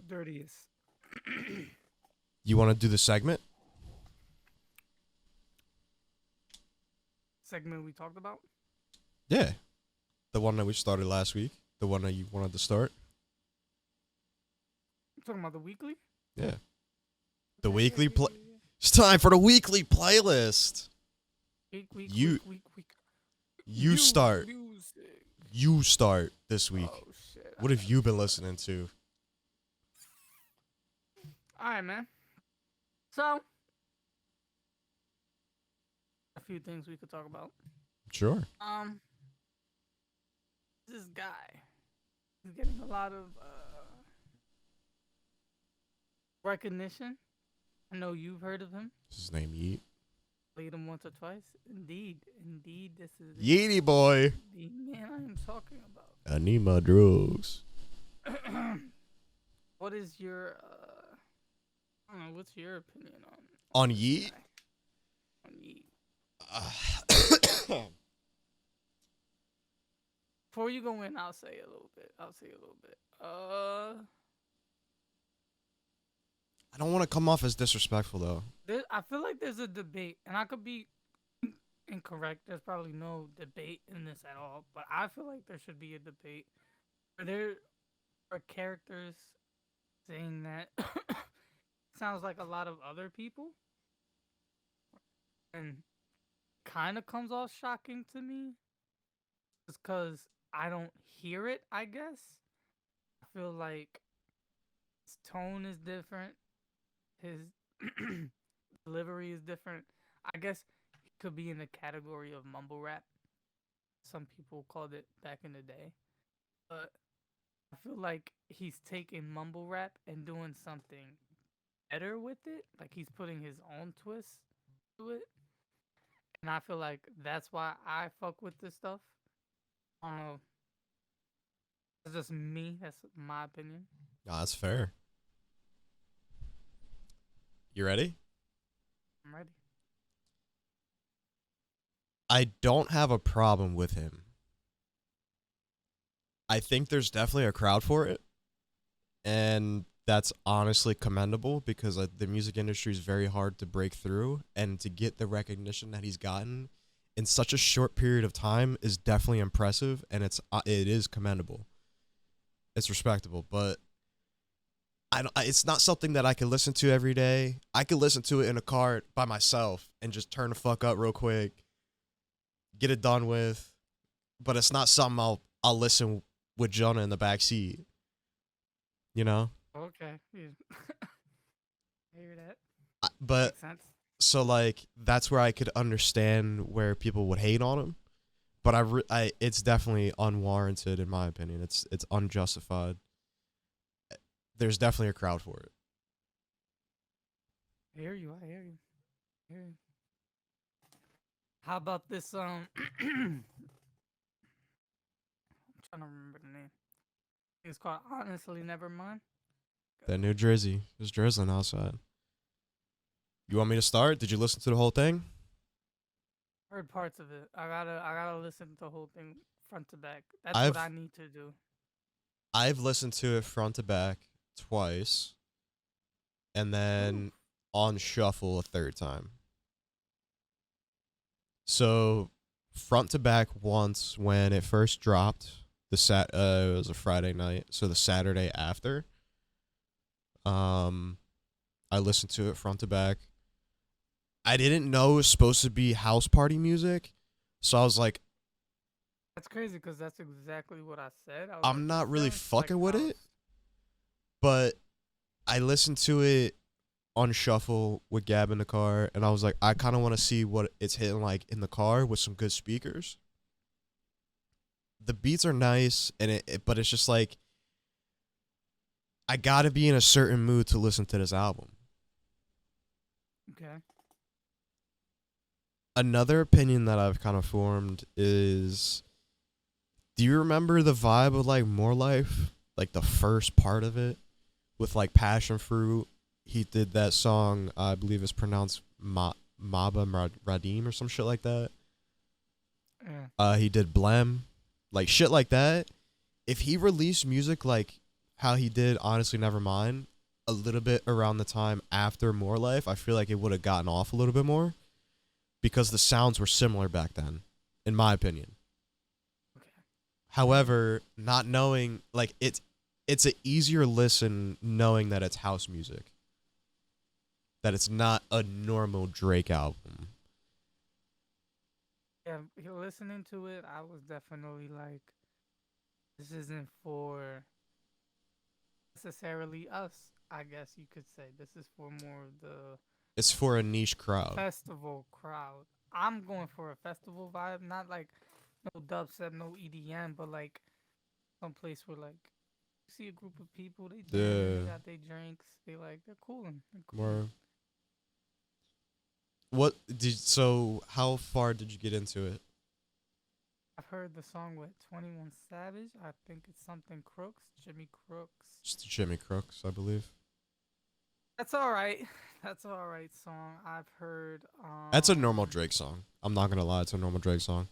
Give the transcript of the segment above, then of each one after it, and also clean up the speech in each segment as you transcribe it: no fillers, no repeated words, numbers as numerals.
Dirtiest. You want to do the segment? Segment we talked about? Yeah. The one that we started last week. The one that you wanted to start. Talking about the weekly? Yeah. The weekly play. It's time for the weekly playlist. You You start. music. You start this week. Oh shit. What have you been listening to? Alright, man. So a few things we could talk about. Sure. This guy is getting a lot of recognition. I know you've heard of him. What's his name? Yeet. Played him once or twice. Indeed, this is Yeety boy. the man I am talking about. I need my drugs. What is your I don't know, what's your opinion On this Yeet? guy? On Yeet. Before you go in, I'll say a little bit. I don't want to come off as disrespectful though. I feel like there's a debate, and I could be incorrect. There's probably no debate in this at all, but I feel like there should be a debate where there are characters saying that sounds like a lot of other people, and kind of comes off shocking to me, just because I don't hear it. I guess I feel like his tone is different. His delivery is different. I guess he could be in the category of mumble rap. Some people called it back in the day. But I feel like he's taking mumble rap and doing something better with it. Like he's putting his own twist to it. And I feel like that's why I fuck with this stuff. I don't know. It's just me. That's my opinion. No, that's fair. You ready? I'm ready. I don't have a problem with him. I think there's definitely a crowd for it. And that's honestly commendable because the music industry is very hard to break through. And to get the recognition that he's gotten in such a short period of time is definitely impressive. And it is commendable. It's respectable. But it's not something that I can listen to every day. I could listen to it in a car by myself and just turn the fuck up real quick, get it done with. But it's not something I'll listen with Jonah in the back seat. You know? Okay. Yeah. I hear that. But Makes sense. so like that's where I could understand where people would hate on him. But it's definitely unwarranted in my opinion. It's unjustified. There's definitely a crowd for it. I hear you. How about this? I'm trying to remember the name. It's called Honestly Nevermind. That new Drizzy. It's drizzling outside. You want me to start? Did you listen to the whole thing? Heard parts of it. I gotta listen to the whole thing front to back. That's what I need to do. I've listened to it front to back twice, and then on shuffle a third time. So front to back once when it first dropped. It was a Friday night, so the Saturday after. I listened to it front to back. I didn't know it was supposed to be house party music, so I was like, That's crazy because that's exactly what I said. I'm not really fucking with it. But I listened to it on shuffle with Gab in the car, and I was like, I kind of want to see what it's hitting like in the car with some good speakers. The beats are nice, and but it's just like, I gotta be in a certain mood to listen to this album. Okay. Another opinion that I've kind of formed is, do you remember the vibe of like More Life? Like the first part of it with like Passion Fruit. He did that song, I believe it's pronounced Maba Radim or some shit like that. Yeah. He did Blem. Like shit like that. If he released music like how he did Honestly Nevermind a little bit around the time after More Life, I feel like it would have gotten off a little bit more because the sounds were similar back then, in my opinion. Okay. Yeah. However, not knowing like it's an easier listen knowing that it's house music, that it's not a normal Drake album. Yeah. Listening to it, I was definitely like, this isn't for necessarily us. I guess you could say this is for more of the It's for a niche crowd. festival crowd. I'm going for a festival vibe, not like no dubstep, no EDM, but like some place where like you see a group of people, they jamming, they The got their drinks, they're cooling, they're cooling. more what did so how far did you get into it? I've heard the song with 21 Savage. I think it's something Crooks, Jimmy Crooks. Just Jimmy Crooks, I believe. That's all right. That's all right song. I've heard That's a normal Drake song. I'm not gonna lie, it's a normal Drake song.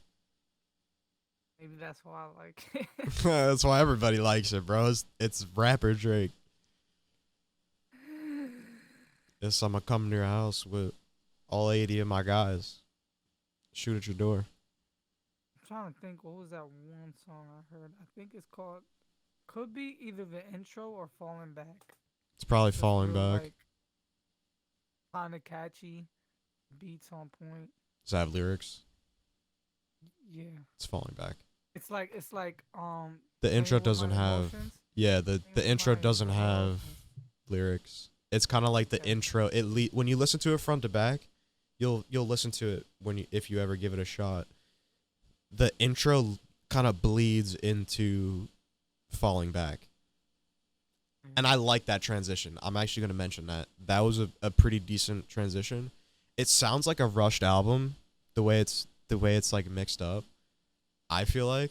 maybe that's why I like it. That's why everybody likes it, bro. It's rapper Drake. Yes, I'm gonna come to your house with all 80 of my guys. Shoot at your door. I'm trying to think what was that one song I heard? I think it's called could be either the intro or Falling Back. It's probably Just falling real back. like kind of catchy, beats on point. Does that have lyrics? Yeah. It's falling back. It's like The playing intro with doesn't my have emotions. yeah, Playing the with intro my doesn't have emotions. lyrics. It's kind of like the Okay. intro. When you listen to it front to back, you'll listen to it when you if you ever give it a shot. The intro kind of bleeds into falling back. And I like that transition. I'm actually going to mention that. That was a pretty decent transition. It sounds like a rushed album the way it's like mixed up. I feel like.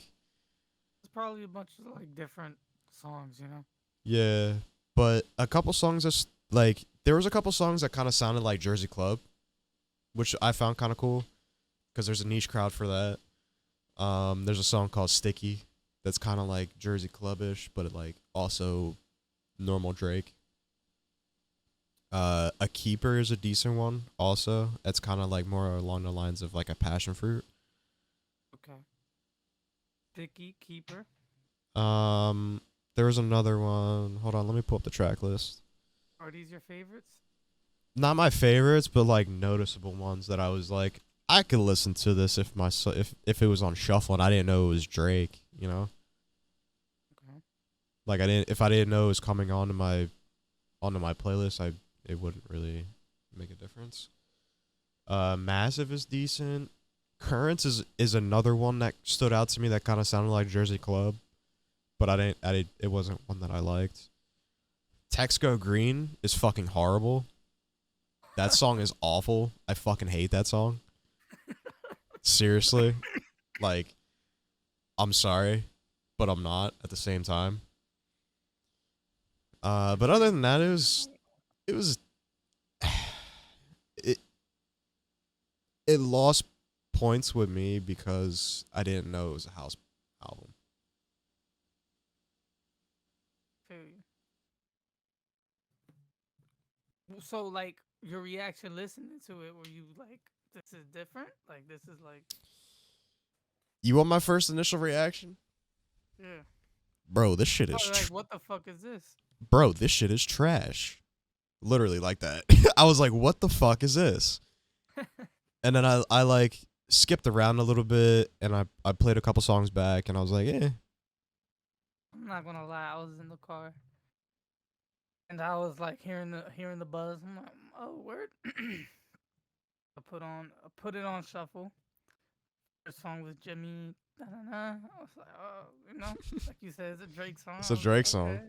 It's probably a bunch of like different songs, you know. Yeah, but a couple songs that's like there was a couple songs that kind of sounded like Jersey Club, which I found kind of cool because there's a niche crowd for that. There's a song called Sticky that's kind of like Jersey Clubbish, but it like also normal Drake. A Keeper is a decent one. Also, it's kind of like more along the lines of like a passion fruit. Okay. Sticky Keeper. Um, there was another one. Hold on, let me pull up the track list. Are these your favorites? Not my favorites, but like noticeable ones that I was like, I could listen to this if if it was on shuffle and I didn't know it was Drake. You know, Okay. like I didn't know it was coming onto my playlist, I it wouldn't really make a difference. Massive is decent. Currents is another one that stood out to me that kind of sounded like Jersey Club, but I didn't it wasn't one that I liked. Texco Green is fucking horrible. That song is awful. I fucking hate that song. Seriously. Like, I'm sorry, but I'm not at the same time. But other than that, it was it it lost points with me because I didn't know it was a house album. Feel you. So like your reaction listening to it, were you like, this is different? Like this is like, You want my first initial reaction? yeah. Bro, this shit is Probably like, what the fuck is this? bro, this shit is trash. Literally like that. I was like, what the fuck is this? And then I like skipped around a little bit and I played a couple songs back and I was like, eh. I'm not gonna lie, I was in the car and I was like hearing the buzz. I'm like, oh word. I put it on shuffle. First song was Jimmy. Da-da-da. I was like, oh, like you said, it's a Drake song. It's I a was like, Drake song. okay,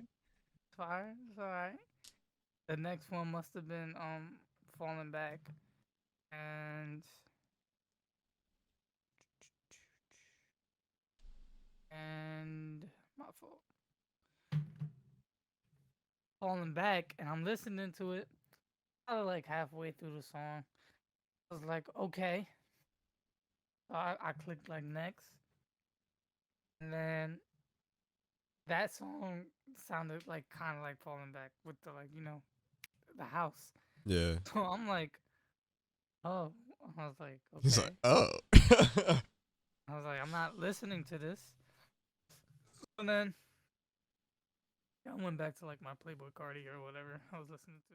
it's fire, it's alright. The next one must have been Falling Back, and my fault. Falling Back, and I'm listening to it. Probably like halfway through the song, I was like, okay. So I clicked like next, and then that song sounded like kind of like Falling Back with the like the house. Yeah. So I'm like, oh, I was like, He's like, okay. oh. I was like, I'm not listening to this. And then I went back to like my Playboy Cardi or whatever I was listening to.